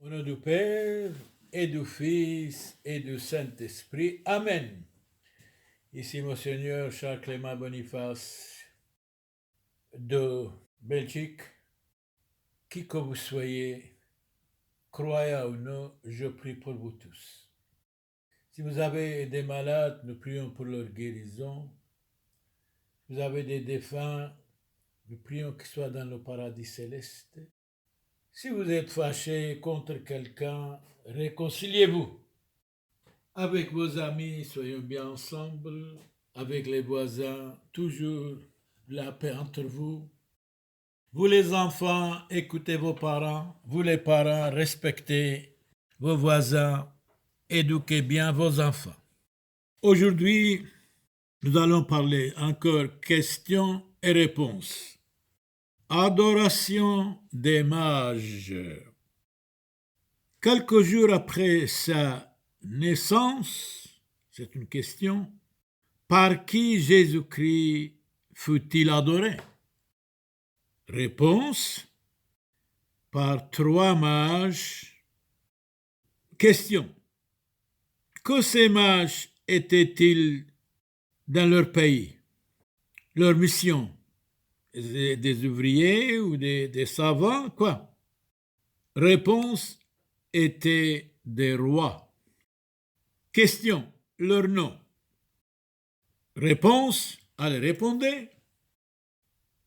Au nom du Père et du Fils et du Saint-Esprit. Amen. Ici Monseigneur Charles Clément Boniface de Belgique. Qui que vous soyez, croyez ou non, je prie pour vous tous. Si vous avez des malades, nous prions pour leur guérison. Si vous avez des défunts, nous prions qu'ils soient dans le paradis céleste. Si vous êtes fâché contre quelqu'un, réconciliez-vous. Avec vos amis, soyons bien ensemble. Avec les voisins, toujours la paix entre vous. Vous les enfants, écoutez vos parents. Vous les parents, respectez vos voisins. Éduquez bien vos enfants. Aujourd'hui, nous allons parler encore questions et réponses. Adoration des mages. Quelques jours après sa naissance, c'est une question, par qui Jésus-Christ fut-il adoré? Réponse, par 3 mages. Question, que ces mages étaient-ils dans leur pays? Leur mission? Des ouvriers ou des savants? Quoi? Réponse, étaient des rois. Question, leur nom? Réponse, allez, répondez.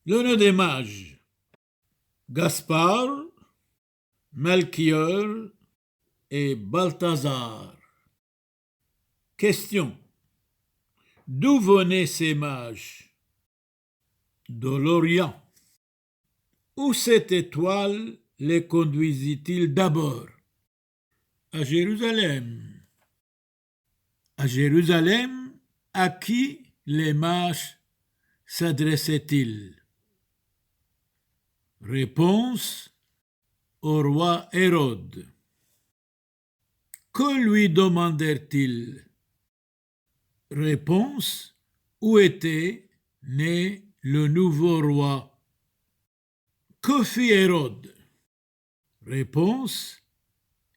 Le nom des mages, Gaspard, Melchior et Balthazar. Question, d'où venaient ces mages? De l'Orient. Où cette étoile les conduisit-il d'abord? À Jérusalem. À Jérusalem, à qui les mages s'adressaient-ils? Réponse, au roi Hérode. Que lui demandèrent-ils? Réponse, où était né le nouveau roi? Que fit Hérode? Réponse,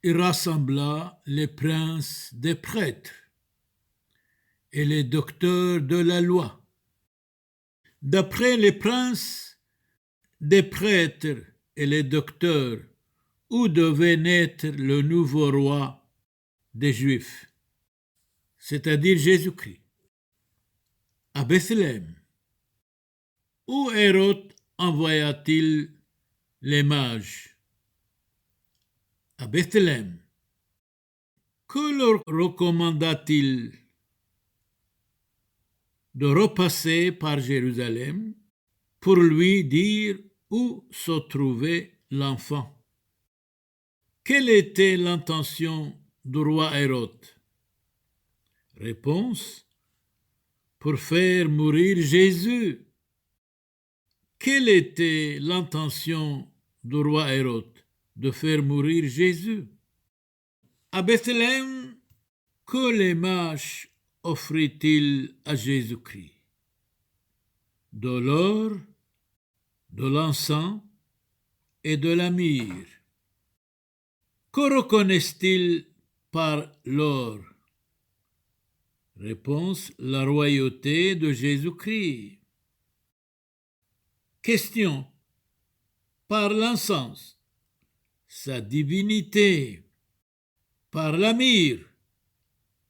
il rassembla les princes des prêtres et les docteurs de la loi. D'après les princes des prêtres et les docteurs, où devait naître le nouveau roi des Juifs, c'est-à-dire Jésus-Christ? À Bethléem. Où Hérode envoya-t-il les mages? À Bethléem. Que leur recommanda-t-il? De repasser par Jérusalem pour lui dire où se trouvait l'enfant. Quelle était l'intention du roi Hérode? Réponse, pour faire mourir Jésus. Quelle était l'intention du roi Hérode? De faire mourir Jésus. À Bethléem, que les mages offrit-il à Jésus-Christ? De l'or, de l'encens et de la myrrhe. Que reconnaissent-ils par l'or? Réponse, la royauté de Jésus-Christ. Question, par l'encens, sa divinité, par la myrrhe,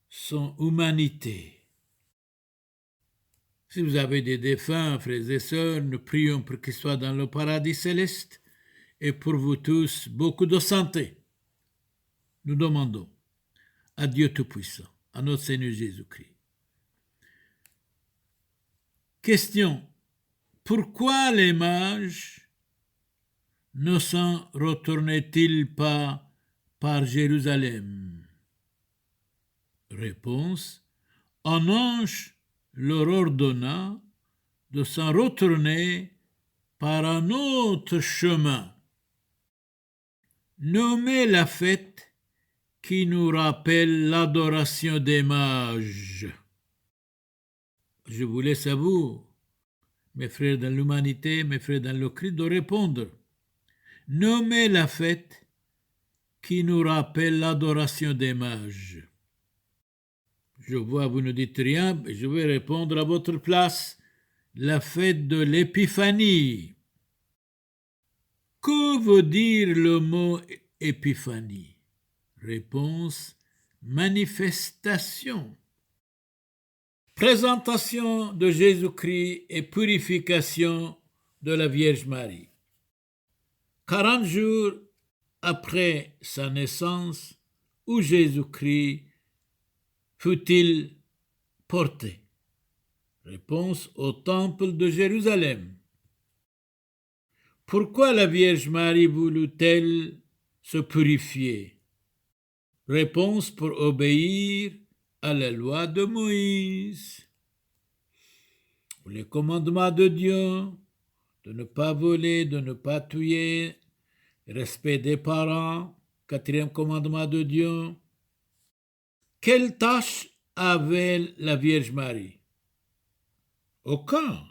son humanité. Si vous avez des défunts, frères et sœurs, nous prions pour qu'ils soient dans le paradis céleste et pour vous tous beaucoup de santé. Nous demandons à Dieu Tout-Puissant, à notre Seigneur Jésus-Christ. Question, pourquoi les mages ne s'en retournaient-ils pas par Jérusalem? Réponse, un ange leur ordonna de s'en retourner par un autre chemin. Nommez la fête qui nous rappelle l'adoration des mages. Je vous laisse à vous, mes frères dans l'humanité, mes frères dans le Christ, de répondre. Nommez la fête qui nous rappelle l'adoration des mages. Je vois, vous ne dites rien, mais je vais répondre à votre place. La fête de l'Épiphanie. Que veut dire le mot Épiphanie? Réponse, manifestation. Présentation de Jésus-Christ et purification de la Vierge Marie. 40 jours après sa naissance, où Jésus-Christ fut-il porté? Réponse, au temple de Jérusalem. Pourquoi la Vierge Marie voulut-elle se purifier? Réponse, pour obéir à la loi de Moïse. Les commandements de Dieu, de ne pas voler, de ne pas tuer, respect des parents, 4e commandement de Dieu. Quelle tâche avait la Vierge Marie? Aucun,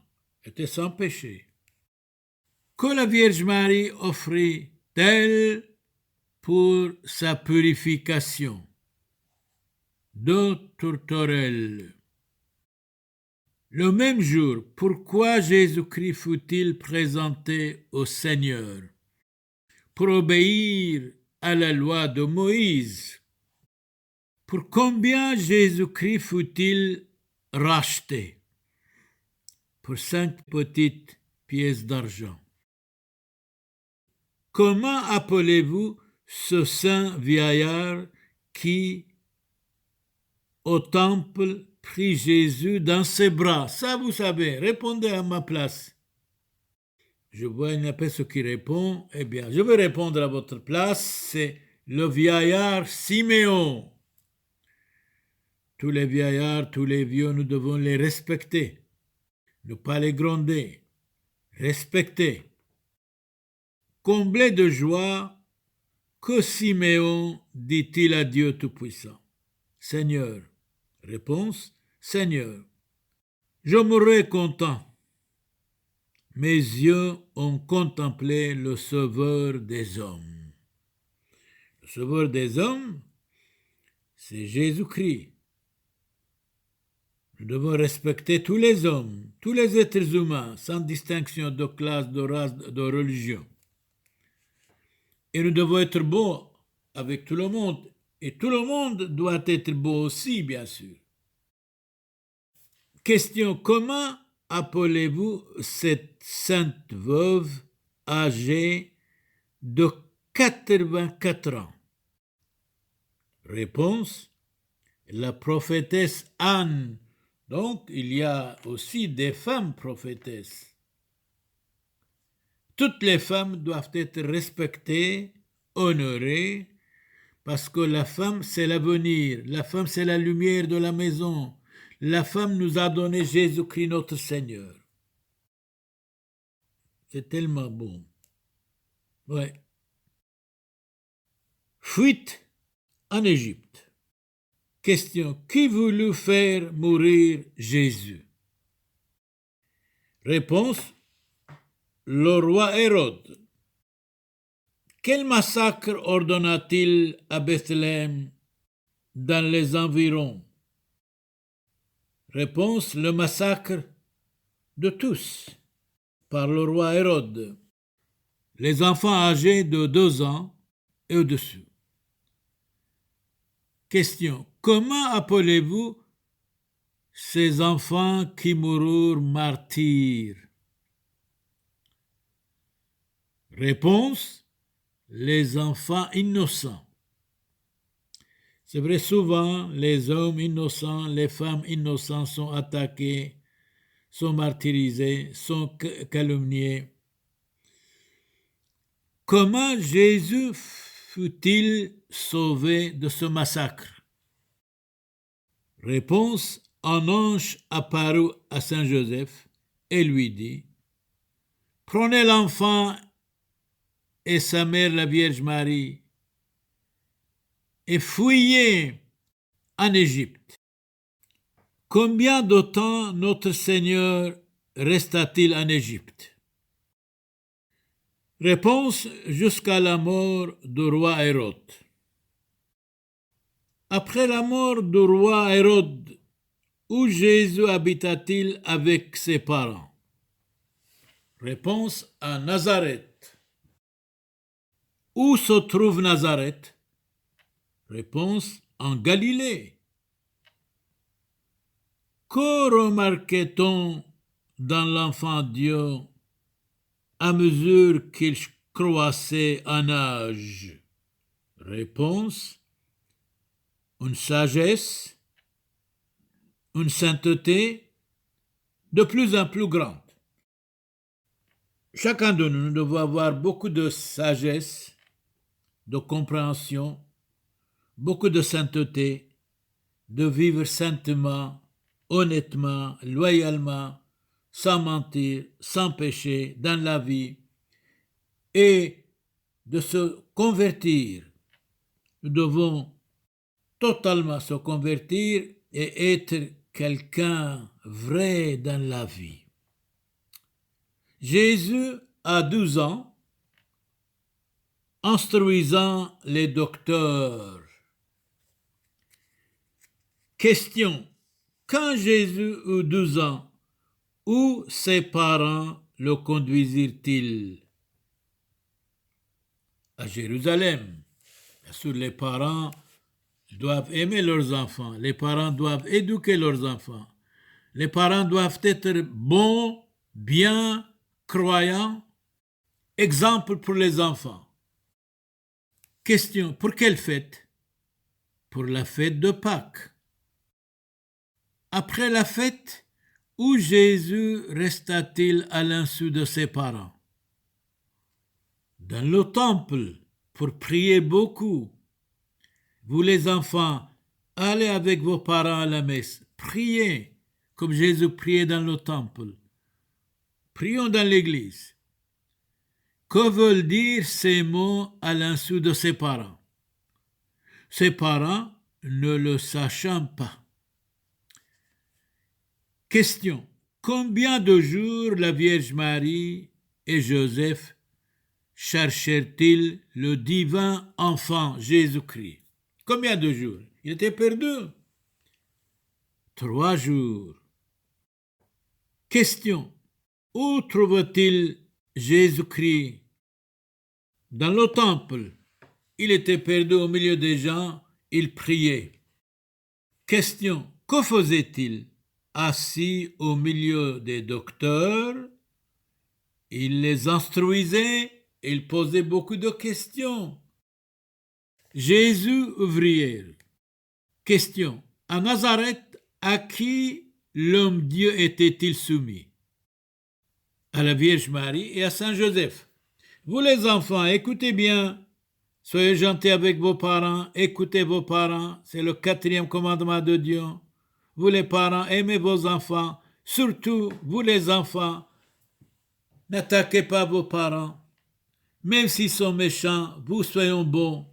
était sans péché. Que la Vierge Marie offrit-elle pour sa purification? 2 tourterelles. Le même jour, pourquoi Jésus-Christ fut-il présenté au Seigneur? Pour obéir à la loi de Moïse. Pour combien Jésus-Christ fut-il racheté? Pour 5 petites pièces d'argent. Comment appelez-vous ce saint vieillard qui, au temple, prit Jésus dans ses bras? Ça, vous savez, répondez à ma place. Je vois une personne qui répond. Eh bien, je vais répondre à votre place. C'est le vieillard Siméon. Tous les vieillards, tous les vieux, nous devons les respecter. Ne pas les gronder. Respecter. Comblé de joie, que Siméon dit-il à Dieu Tout-Puissant? Seigneur. Réponse, Seigneur. Je mourrai content. Mes yeux ont contemplé le Sauveur des hommes. Le Sauveur des hommes, c'est Jésus-Christ. Nous devons respecter tous les hommes, tous les êtres humains, sans distinction de classe, de race, de religion. Et nous devons être beaux avec tout le monde. Et tout le monde doit être beau aussi, bien sûr. Question, comment appelez-vous cette sainte veuve âgée de 84 ans? Réponse, la prophétesse Anne. Donc, il y a aussi des femmes prophétesses. Toutes les femmes doivent être respectées, honorées, parce que la femme, c'est l'avenir. La femme, c'est la lumière de la maison. La femme nous a donné Jésus-Christ notre Seigneur. C'est tellement bon. Ouais. Fuite en Égypte. Question, qui voulut faire mourir Jésus? Réponse, le roi Hérode. Quel massacre ordonna-t-il à Bethléem dans les environs? Réponse, le massacre de tous par le roi Hérode. Les enfants âgés de 2 ans et au-dessus. Question, comment appelez-vous ces enfants qui moururent martyrs? Réponse, les enfants innocents. C'est vrai, souvent, les hommes innocents, les femmes innocentes sont attaqués, sont martyrisés, sont calomniés. Comment Jésus fut-il sauvé de ce massacre? Réponse, un ange apparut à Saint Joseph et lui dit, prenez l'enfant et sa mère la Vierge Marie et fuyez en Égypte. Combien de temps notre Seigneur resta-t-il en Égypte? Réponse, jusqu'à la mort du roi Hérode. Après la mort du roi Hérode, où Jésus habita-t-il avec ses parents? Réponse à Nazareth. Où se trouve Nazareth? Réponse en Galilée. Que remarquait-on dans l'enfant Dieu à mesure qu'il croissait en âge? Réponse: une sagesse, une sainteté de plus en plus grande. Chacun de nous doit avoir beaucoup de sagesse, de compréhension, beaucoup de sainteté, de vivre saintement, honnêtement, loyalement, sans mentir, sans péché dans la vie, et de se convertir. Nous devons totalement se convertir et être quelqu'un vrai dans la vie. Jésus a 12 ans, instruisant les docteurs. Question: quand Jésus eut 12 ans, où ses parents le conduisirent-ils? À Jérusalem. Bien sûr, les parents doivent aimer leurs enfants, les parents doivent éduquer leurs enfants, les parents doivent être bons, bien, croyants, exemple pour les enfants. Question: pour quelle fête? Pour la fête de Pâques. Après la fête, où Jésus resta-t-il à l'insu de ses parents? Dans le temple, pour prier beaucoup. Vous les enfants, allez avec vos parents à la messe, priez comme Jésus priait dans le temple. Prions dans l'église. Que veulent dire ces mots à l'insu de ses parents? Ses parents ne le sachant pas. Question: combien de jours la Vierge Marie et Joseph cherchèrent-ils le divin enfant Jésus-Christ? Combien de jours? Il était perdu. 3 jours. Question: où trouva-t-il Jésus-Christ? Dans le temple. Il était perdu au milieu des gens, il priait. Question: que faisait-il? Assis au milieu des docteurs, il les instruisait, il posait beaucoup de questions. Jésus ouvrier. Question: à Nazareth, à qui l'homme-dieu était-il soumis? À la Vierge Marie et à Saint Joseph. Vous les enfants, écoutez bien. Soyez gentils avec vos parents, écoutez vos parents, c'est le 4e commandement de Dieu. Vous les parents, aimez vos enfants, surtout vous les enfants, n'attaquez pas vos parents. Même s'ils sont méchants, vous soyez bons.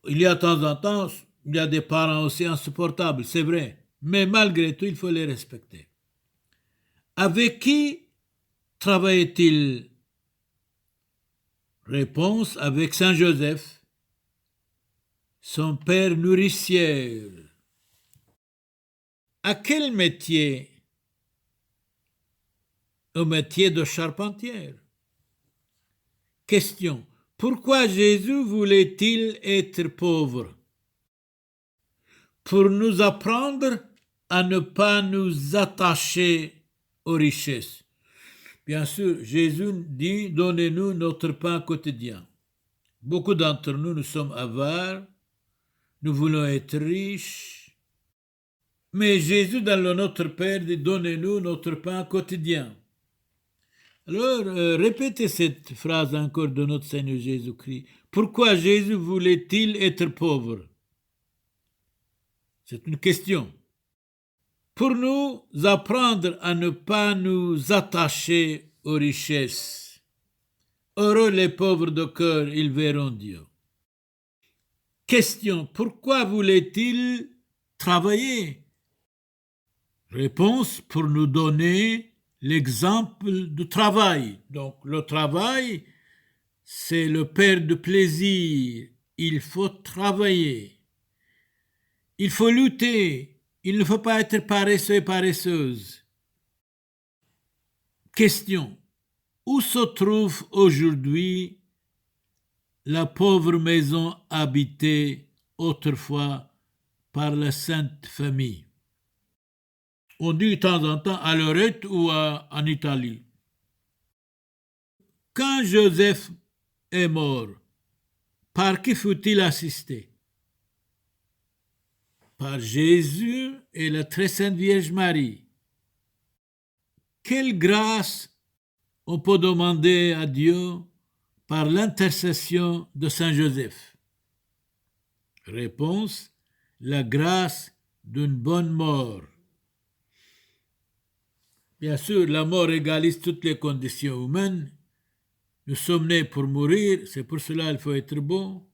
Il y a de temps en temps, il y a des parents aussi insupportables, c'est vrai, mais malgré tout, il faut les respecter. Avec qui travaillait-il? Réponse: avec Saint Joseph, son père nourricier. À quel métier? Au métier de charpentier. Question: pourquoi Jésus voulait-il être pauvre? Pour nous apprendre à ne pas nous attacher aux richesses. Bien sûr, Jésus dit: donnez-nous notre pain quotidien. Beaucoup d'entre nous, nous sommes avares, nous voulons être riches. Mais Jésus, dans le Notre Père, dit: donnez-nous notre pain quotidien. Alors, répétez cette phrase encore de notre Seigneur Jésus-Christ. Pourquoi Jésus voulait-il être pauvre? C'est une question. Pour nous apprendre à ne pas nous attacher aux richesses. Heureux les pauvres de cœur, ils verront Dieu. Question: pourquoi voulait-il travailler? Réponse: pour nous donner l'exemple du travail. Donc le travail, c'est le père de plaisir. Il faut travailler. Il faut lutter. Il ne faut pas être paresseux et paresseuse. Question. Où se trouve aujourd'hui la pauvre maison habitée autrefois par la Sainte Famille? On dit de temps en temps à Lorette ou en Italie. Quand Joseph est mort, par qui fut-il assisté? Par Jésus et la très sainte Vierge Marie. Quelle grâce on peut demander à Dieu par l'intercession de Saint Joseph? Réponse, la grâce d'une bonne mort. Bien sûr, la mort égalise toutes les conditions humaines. Nous sommes nés pour mourir, c'est pour cela qu'il faut être bon.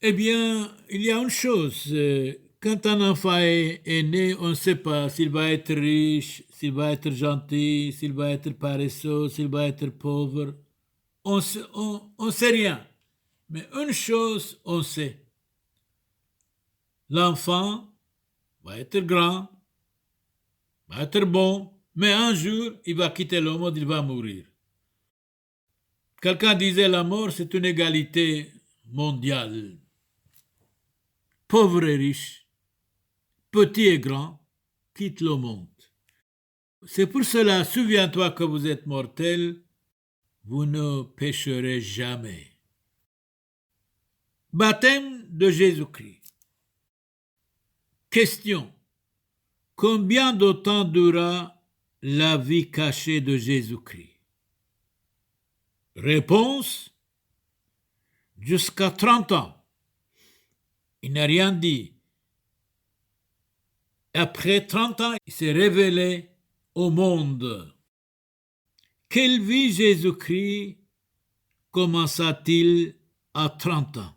Eh bien, il y a une chose, quand un enfant est né, on ne sait pas s'il va être riche, s'il va être gentil, s'il va être paresseux, s'il va être pauvre. On ne sait rien. Mais une chose, on sait. L'enfant va être grand, va être bon, mais un jour, il va quitter le monde, il va mourir. Quelqu'un disait la mort, c'est une égalité mondiale. Pauvre et riche, petit et grand, quittent le monde. C'est pour cela, souviens-toi que vous êtes mortel, vous ne pécherez jamais. Baptême de Jésus-Christ. Question. Combien de temps dura la vie cachée de Jésus-Christ? Réponse. Jusqu'à 30 ans. Il n'a rien dit. Après 30 ans, il s'est révélé au monde. Quelle vie Jésus-Christ commença-t-il à 30 ans?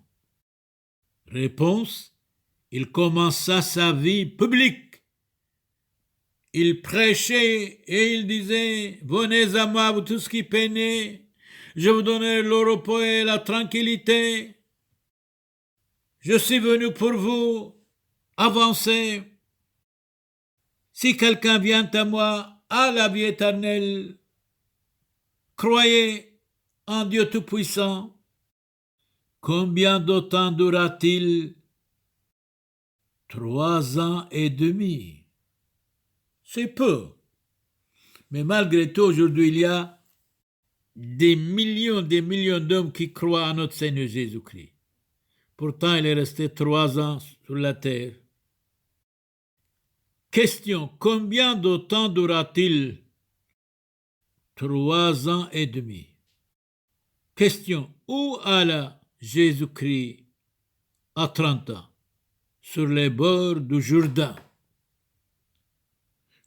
Réponse. Il commença sa vie publique. Il prêchait et il disait, venez à moi, vous tous qui peinez, je vous donnerai le repos et la tranquillité. Je suis venu pour vous, avancez. Si quelqu'un vient à moi, à la vie éternelle, croyez en Dieu Tout-Puissant. Combien de temps dura-t-il? 3 ans et demi. C'est peu. Mais malgré tout, aujourd'hui, il y a des millions d'hommes qui croient en notre Seigneur Jésus-Christ. Pourtant, il est resté 3 ans sur la terre. Question, combien de temps dura-t-il? 3 ans et demi. Question, où alla Jésus-Christ à 30 ans? Sur les bords du Jourdain.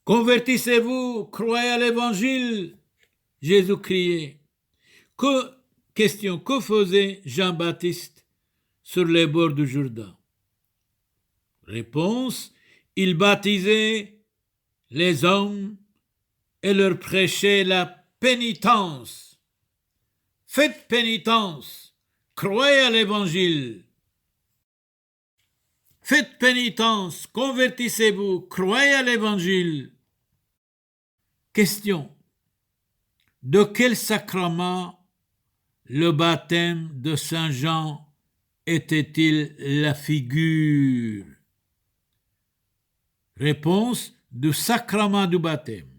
Convertissez-vous, croyez à l'Évangile. Jésus criait. Question, que faisait Jean-Baptiste sur les bords du Jourdain? Réponse, il baptisait les hommes et leur prêchait la pénitence. Faites pénitence, croyez à l'Évangile. Faites pénitence, convertissez-vous, croyez à l'Évangile. Question. De quel sacrement le baptême de Saint Jean était-il la figure? Réponse. Du sacrement du baptême.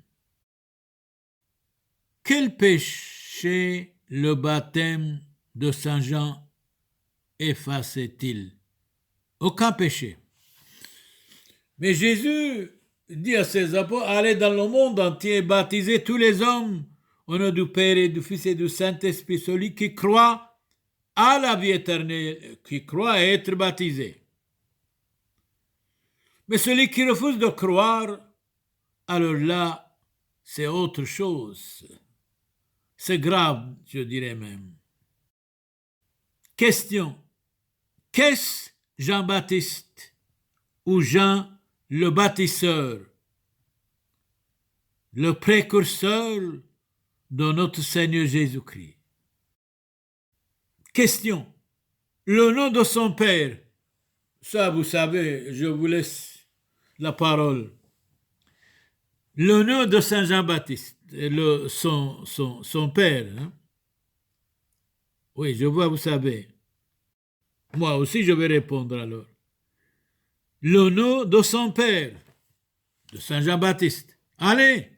Quel péché le baptême de Saint Jean effaçait-il? Aucun péché. Mais Jésus dit à ses apôtres, allez dans le monde entier et baptisez tous les hommes au nom du Père et du Fils et du Saint-Esprit, celui qui croit à la vie éternelle, qui croit à être baptisé. Mais celui qui refuse de croire, alors là, c'est autre chose. C'est grave, je dirais même. Question. Qu'est-ce Jean-Baptiste ou Jean le baptisseur, le précurseur de notre Seigneur Jésus-Christ? Question. Le nom de son père, Ça, vous savez, je vous laisse la parole. Le nom de Saint Jean-Baptiste, son père. Hein? Oui, je vois, vous savez. Moi aussi, je vais répondre alors. Le nom de son père, de Saint Jean-Baptiste. Allez!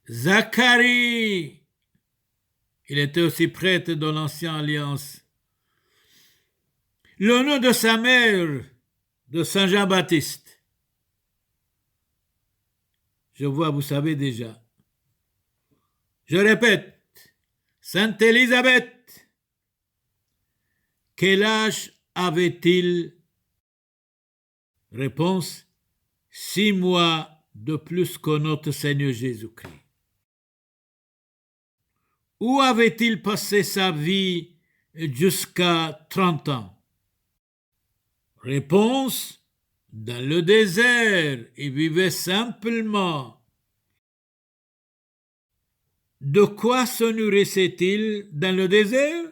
Zacharie! Il était aussi prêtre de l'Ancienne Alliance. Le nom de sa mère, de Saint Jean-Baptiste. Je vois, vous savez déjà. Je répète, Sainte Élisabeth. Quel âge avait-il? Réponse, 6 mois de plus que notre Seigneur Jésus-Christ. Où avait-il passé sa vie jusqu'à 30 ans? Réponse, dans le désert, il vivait simplement. De quoi se nourrissait-il dans le désert?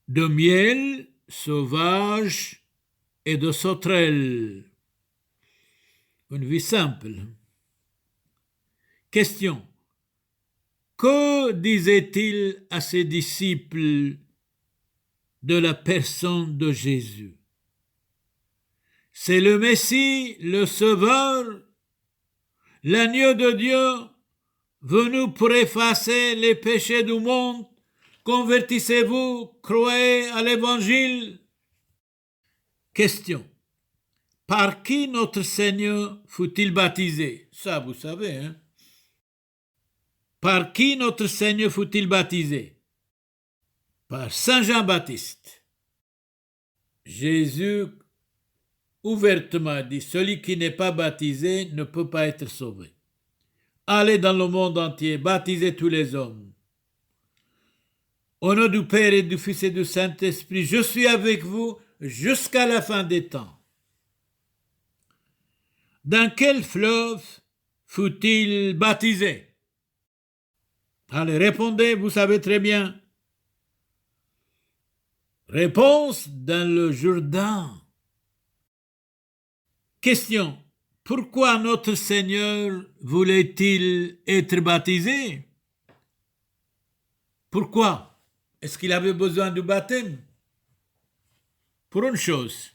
De miel sauvage et de sauterelles. Une vie simple. Question. Que disait-il à ses disciples de la personne de Jésus? C'est le Messie, le Sauveur, l'agneau de Dieu, venu pour effacer les péchés du monde. Convertissez-vous, croyez à l'Évangile. Question. Par qui notre Seigneur fut-il baptisé? Ça, vous savez, hein? Par qui notre Seigneur fut-il baptisé? Par Saint Jean-Baptiste. Jésus ouvertement dit, celui qui n'est pas baptisé ne peut pas être sauvé. Allez dans le monde entier, baptisez tous les hommes. Au nom du Père et du Fils et du Saint-Esprit, je suis avec vous jusqu'à la fin des temps. Dans quel fleuve fut-il baptisé? Allez, répondez, vous savez très bien. Réponse, dans le Jourdain. Question. Pourquoi notre Seigneur voulait-il être baptisé? Pourquoi? Est-ce qu'il avait besoin du baptême? Pour une chose,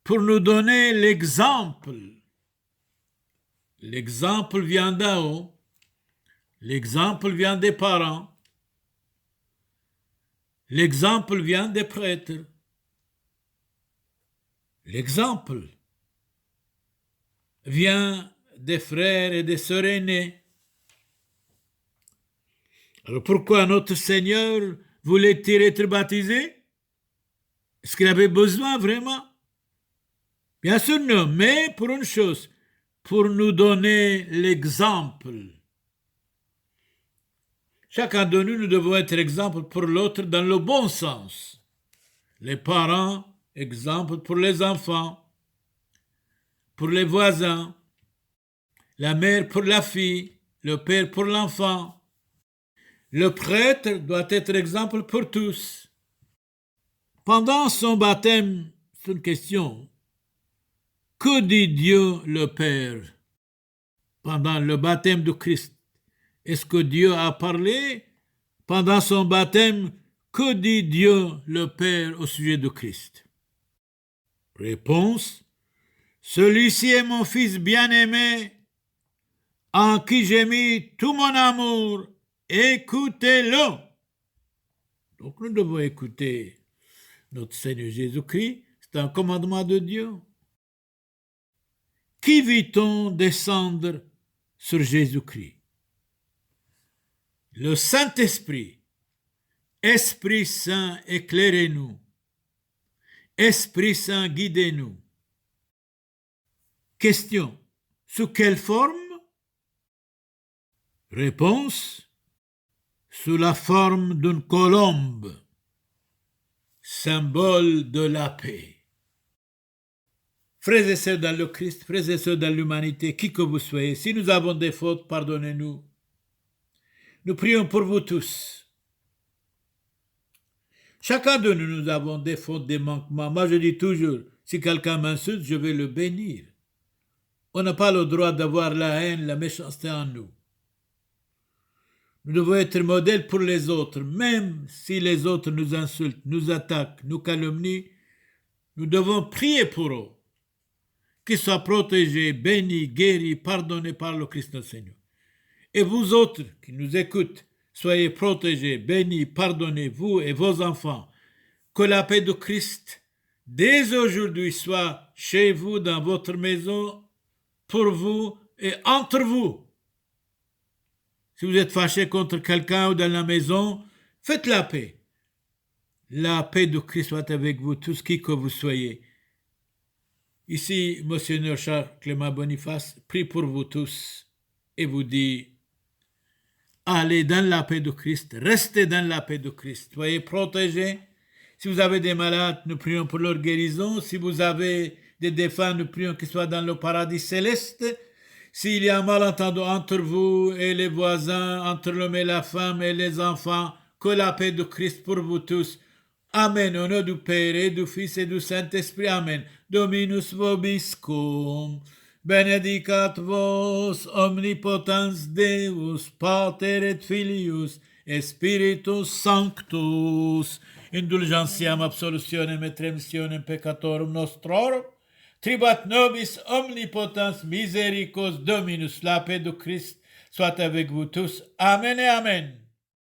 pour nous donner l'exemple. L'exemple vient d'en haut. L'exemple vient des parents. L'exemple vient des prêtres. L'exemple vient des frères et des sœurs aînés. Alors pourquoi notre Seigneur voulait-il être baptisé? Est-ce qu'il avait besoin vraiment? Bien sûr non, mais pour une chose, pour nous donner l'exemple. Chacun de nous, nous devons être exemple pour l'autre dans le bon sens. Les parents, exemple pour les enfants, pour les voisins, la mère pour la fille, le père pour l'enfant. Le prêtre doit être exemple pour tous. Pendant son baptême, c'est une question. Que dit Dieu le Père pendant le baptême de Christ? Est-ce que Dieu a parlé pendant son baptême? Que dit Dieu le Père au sujet de Christ? Réponse. Celui-ci est mon Fils bien-aimé, en qui j'ai mis tout mon amour. Écoutez-le. Donc nous devons écouter notre Seigneur Jésus-Christ. C'est un commandement de Dieu. Qui vit-on descendre sur Jésus-Christ? Le Saint-Esprit. Esprit Saint, éclairez-nous. Esprit Saint, guidez-nous. Question. Sous quelle forme? Réponse. Sous la forme d'une colombe, symbole de la paix. Frères et sœurs dans le Christ, frères et sœurs dans l'humanité, qui que vous soyez, si nous avons des fautes, pardonnez-nous. Nous prions pour vous tous. Chacun de nous, nous avons des fautes, des manquements. Moi, je dis toujours, si quelqu'un m'insulte, je vais le bénir. On n'a pas le droit d'avoir la haine, la méchanceté en nous. Nous devons être modèles pour les autres, même si les autres nous insultent, nous attaquent, nous calomnient. Nous devons prier pour eux, qu'ils soient protégés, bénis, guéris, pardonnés par le Christ notre Seigneur. Et vous autres qui nous écoutez, soyez protégés, bénis, pardonnez, vous et vos enfants. Que la paix de Christ, dès aujourd'hui, soit chez vous, dans votre maison, pour vous et entre vous. Si vous êtes fâché contre quelqu'un ou dans la maison, faites la paix. La paix de Christ soit avec vous, tous qui que vous soyez. Ici, Monseigneur Charles Clément Boniface prie pour vous tous et vous dit, allez dans la paix de Christ, restez dans la paix de Christ, soyez protégés. Si vous avez des malades, nous prions pour leur guérison. Si vous avez des défunts, nous prions qu'ils soient dans le paradis céleste. S'il y a un malentendu entre vous et les voisins, entre l'homme et la femme et les enfants, que la paix de Christ pour vous tous. Amen. Au nom du Père et du Fils et du Saint-Esprit. Amen. Dominus vobiscum. Benedicat vos omnipotens Deus, Pater et Filius, et Spiritus Sanctus. Indulgentiam absolutionem et remissionem peccatorum nostrorum. Tribat nobis omnipotens misericors Dominus. La paix de Christ soit avec vous tous. Amen et Amen.